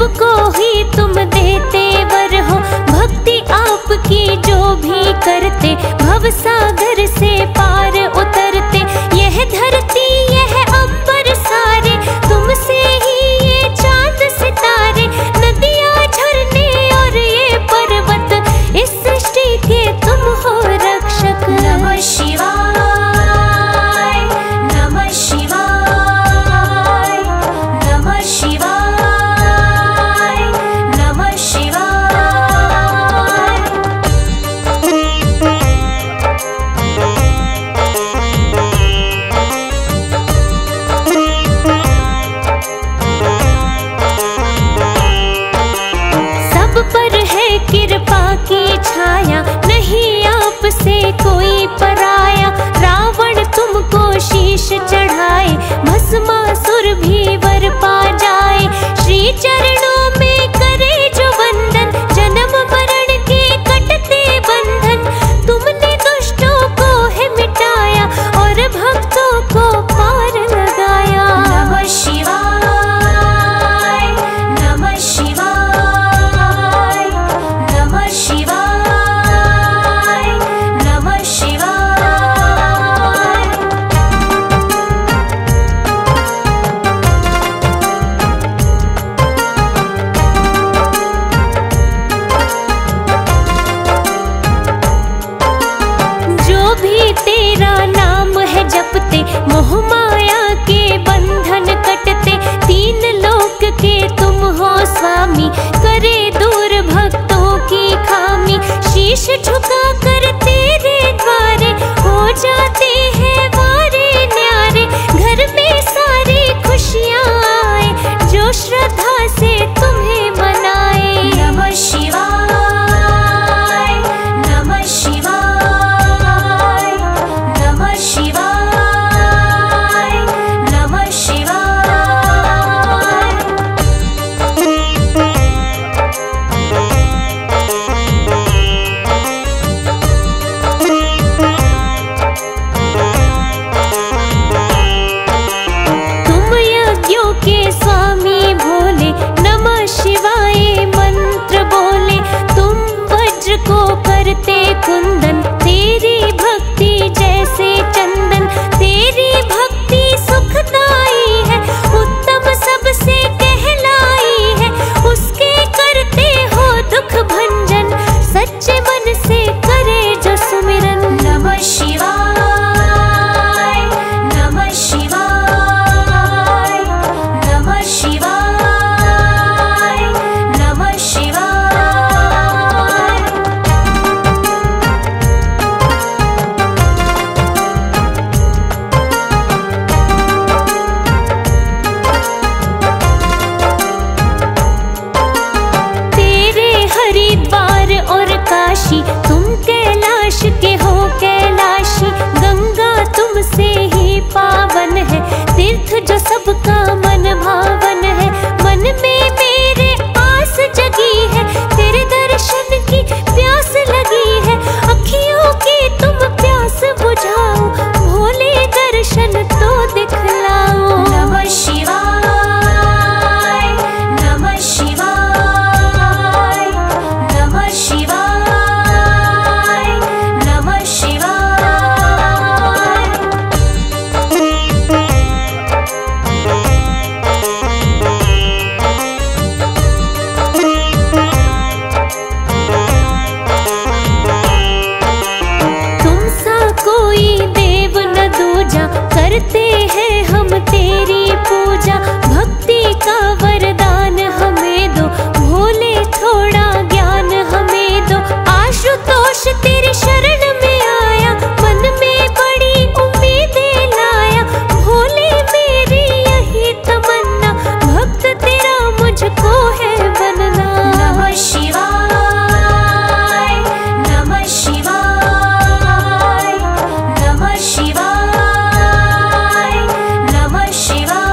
सबको ही तुम देते वर हो, भक्ति आपकी जो भी करते, भव सागर से पार उतरते। यह धरती यह अंबर सारे, तुमसे ही ये चांद सितारे, नदियाँ झरने और ये पर्वत, इस सृष्टि के तुम हो रक्षक। नमः शिवाय, नमः शिवाय, नमः शिवाय, नमः शिवाय। सब पर है कृपा की छाया, नहीं आपसे कोई पराया। रावण तुमको शीश चढ़ाए, भस्मासुर भी वर पा जाए। श्री चरणों में करे जो वंदन, जन्म मरण के कटते बंधन। तुमने दुष्टों को है मिटाया और भक्तों को पार लगाया। नमः शिवाय, नमः शिवाय, नमः शिवाय, नमः शिवाय। जो भी तेरा नाम है जपते, मोह माया के बंधन कटते। तीन लोक के तुम हो स्वामी, करे दूर भक्तों की खामी। शीश झुका कर तेरे द्वारे, हो जाते हैं वारे न्यारे। घर में सारी खुशियाँ आए, जो श्रद्धा से तुम्हें मनाए। नमः शिवाय, नमः शिवाय, नमः शिवाय, नमः शिवाय। तुम यज्ञों के स्वामी भोले, नमः शिवाय मंत्र बोले। तुम वज्र को करते कुंदन, तेरी भक्ति जैसे चंदन। तेरी भक्ति सुखदाई है, उत्तम सबसे कहलाई है। उसके करते हो दुख भंजन, सच्चे मन से करे जो सुमिरन। नमः शिवाय, नमः शिवाय, नमः शिवाय, नमः शिवाय। तेरे हरिद्वार और काशी, तुम कैलाश के हो कैलाशी। गंगा तुमसे ही पावन है, तीर्थ जो सबका मन भावन है। मन में मेरे आस जगी है, तेरे दर्शन की प्यास लगी है। अखियों की तुम प्यास बुझाओ, भोले दर्शन तो दिखलाओ। नमः शिवाय, नमः शिवाय, नमः शिवाय, नमः शिवाय। तुम सा कोई देव न दूजा, करते हैं हम तेरी पूजा। भक्ति का वरदान हमें दो, भोले थोड़ा ज्ञान हमें दो। आशुतोष तेरी शरण में आया, मन में बड़ी उम्मीदें लाया। भोले मेरी यही तमन्ना, भक्त तेरा मुझको है बनना। नमः शिवाय, नमः शिवाय, नमः शिवाय, नमः शिवाय।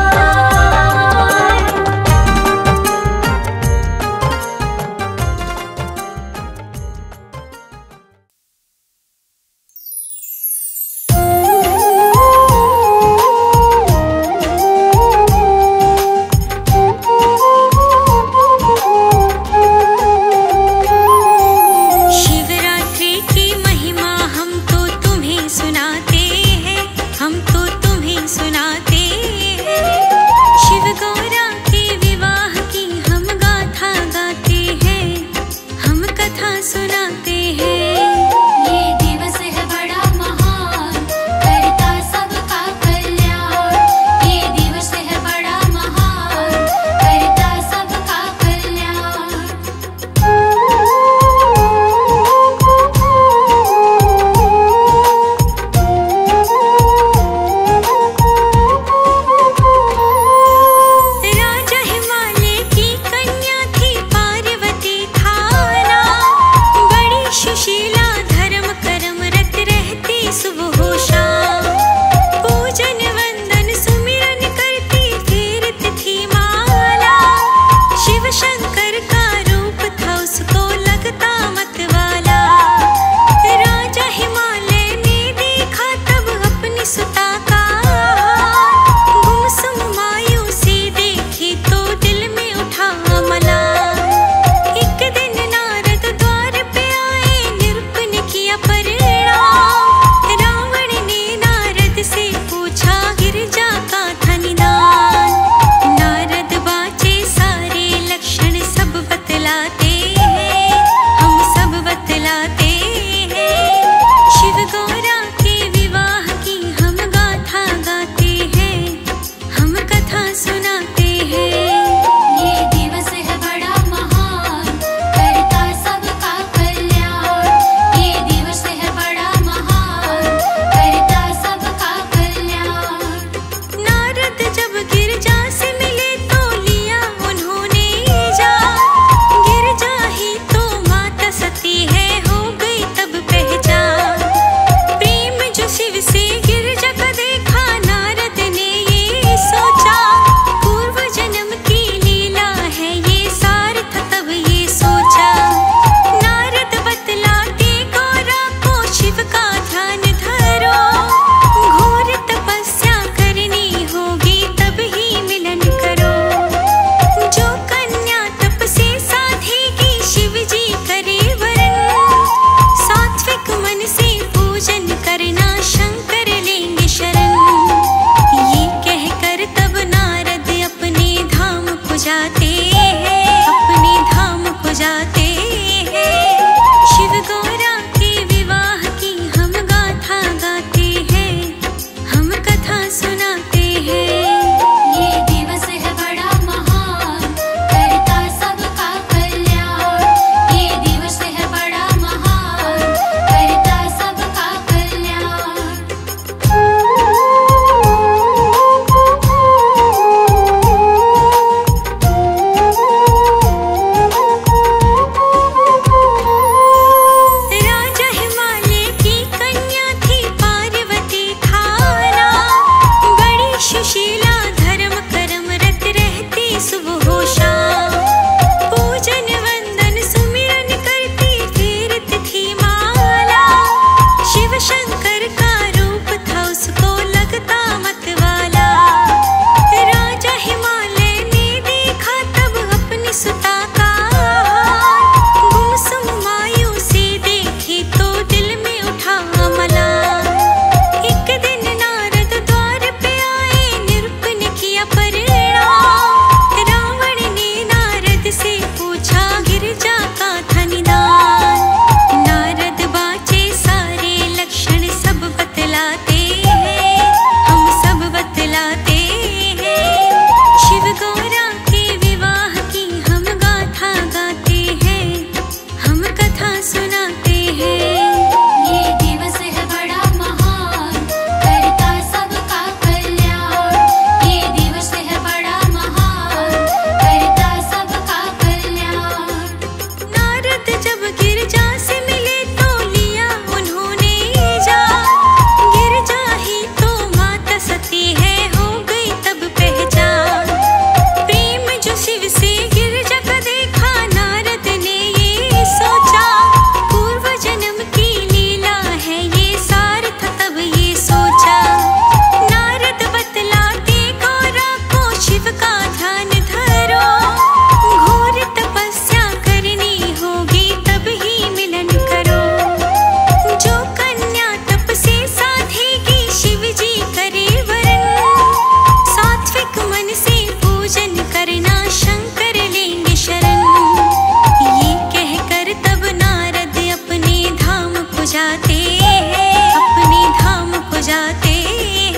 जाते हैं, अपने धाम को जाते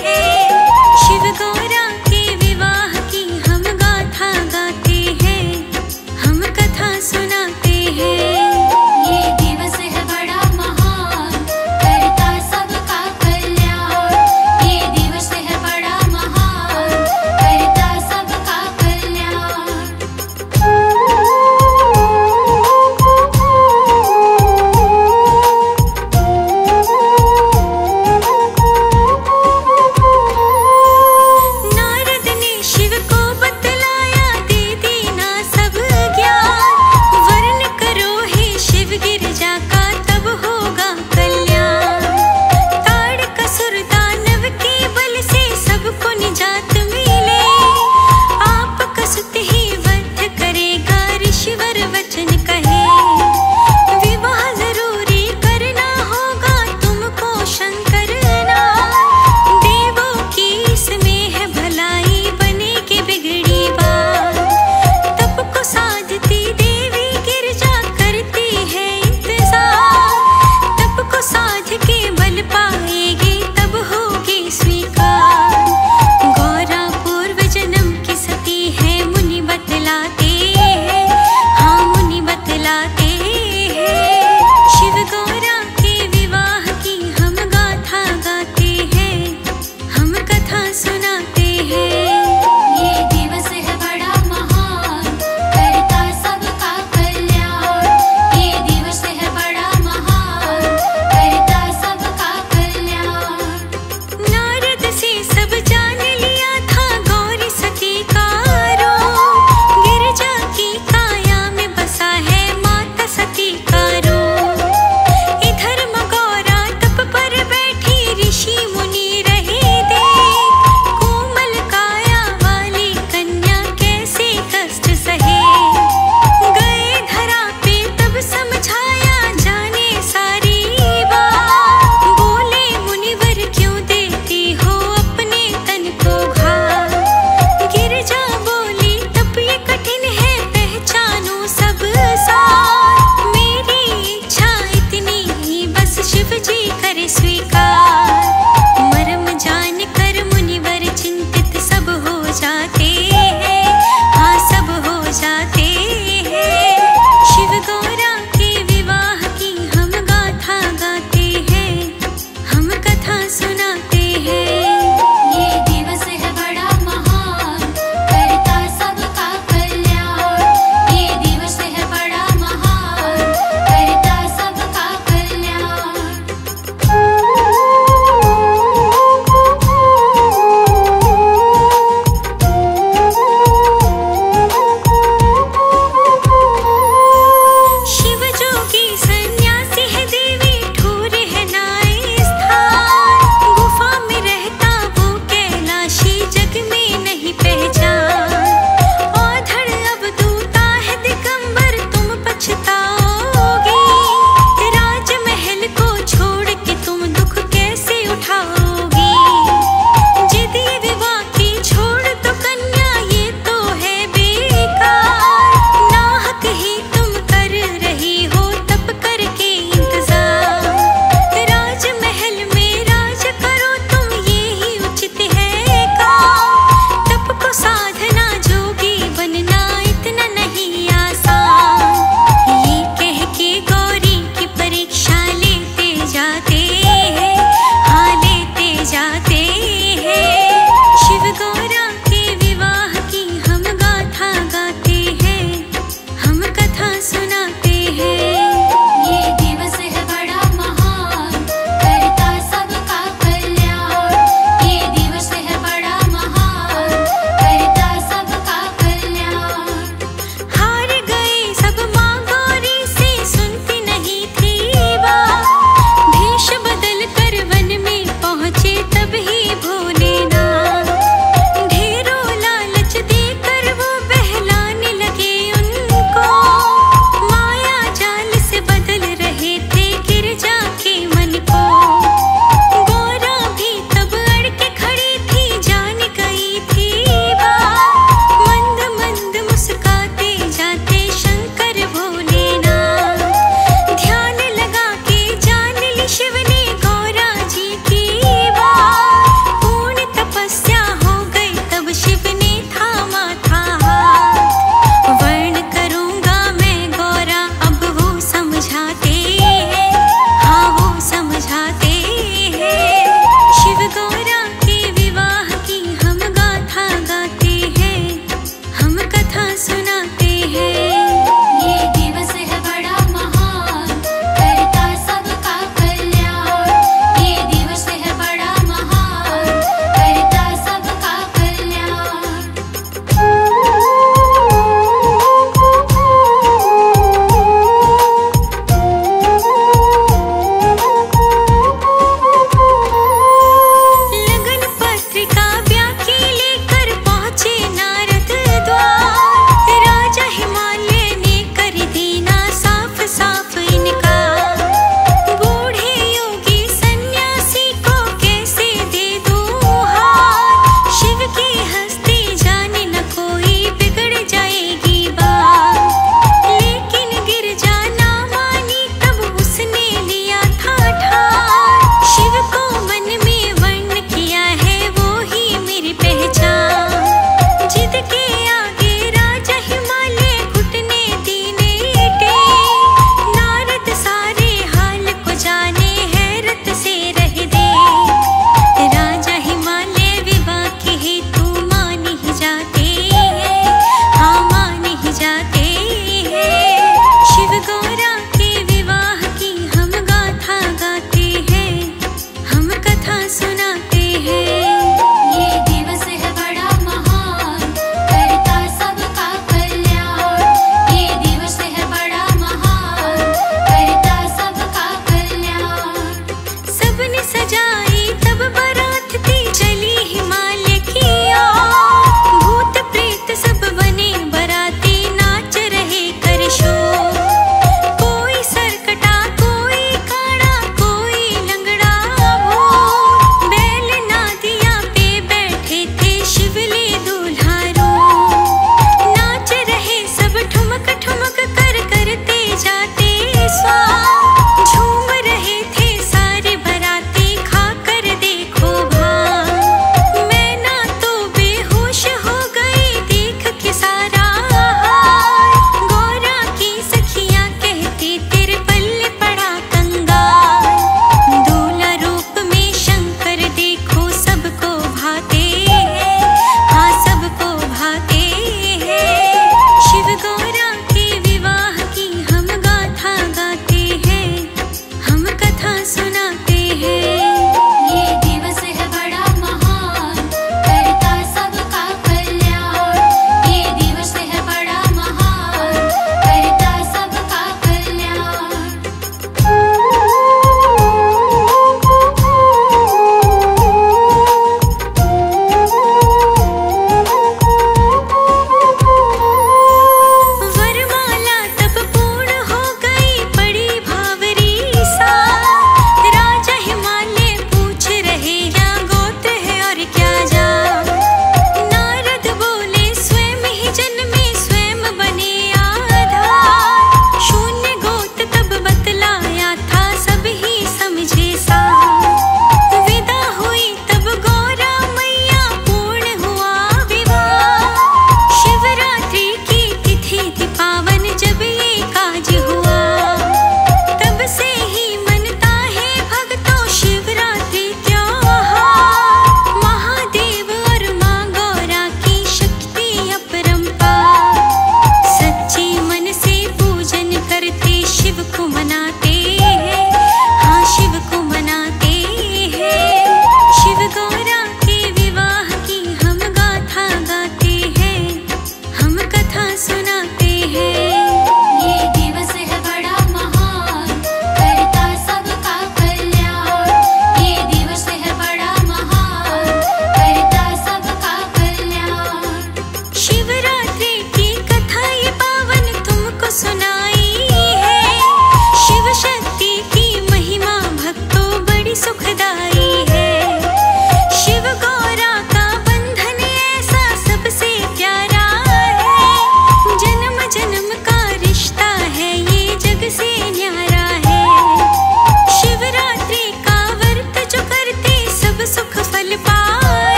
हैं। शिव गौरा के विवाह की हम गाथा गाते हैं, हम कथा सुनाते हैं। ये दिवस है बड़ा महान, करता सबका कल्याण। ये दिवस है बड़ा महान, करता सबका कल्याण। नारद ने शिव को बतलाया, दे देना सब ज्ञान। वर्ण करो हे शिव गिरजा का, तब होगा कल्याण। ताड़कासुर दानव के बल से सबको निजात मिले, आपका सुत ही वध करेगा, ऋषिवर वचन कहे। विवाह जरूरी करना होगा तुमको शंकर ना, देवों की इसमें है भलाई, बनेगी बिगड़ी बात। तप को साधती देवी गिरजा करती है इंतजार, तप को साध के बल पाएगी, तब होगी स्वीकार। गौरा पूर्व जन्म की सती है, मुनि बतलाते हैं, हाँ मुनि बतलाते हैं। शिव गौरा के विवाह की हम गाथा गाते हैं, हम कथा सुनाते हैं। ये दिवस है बड़ा महान, करता सबका कल्याण। ये दिवस है बड़ा महान, करता सबका कल्याण। नारद से सब जान लिया था, गौरी सती का रूप। गिरजा की काया में बसा है माता सती का रूप। इधर मगौरा तप पर बैठी, ऋषि मुनि रहे देख। कोमल काया वाली कन्या कैसे कष्ट सहे, गए धरा पे तब समझाया, जाने सारी बात। बोले मुनिवर क्यों देती हो अपने तन को घात। गिरजा बोली तप ये कठिन है, पहचानो सब साथ। मेरी इच्छा इतनी ही बस शिव जी करे स्वीकार।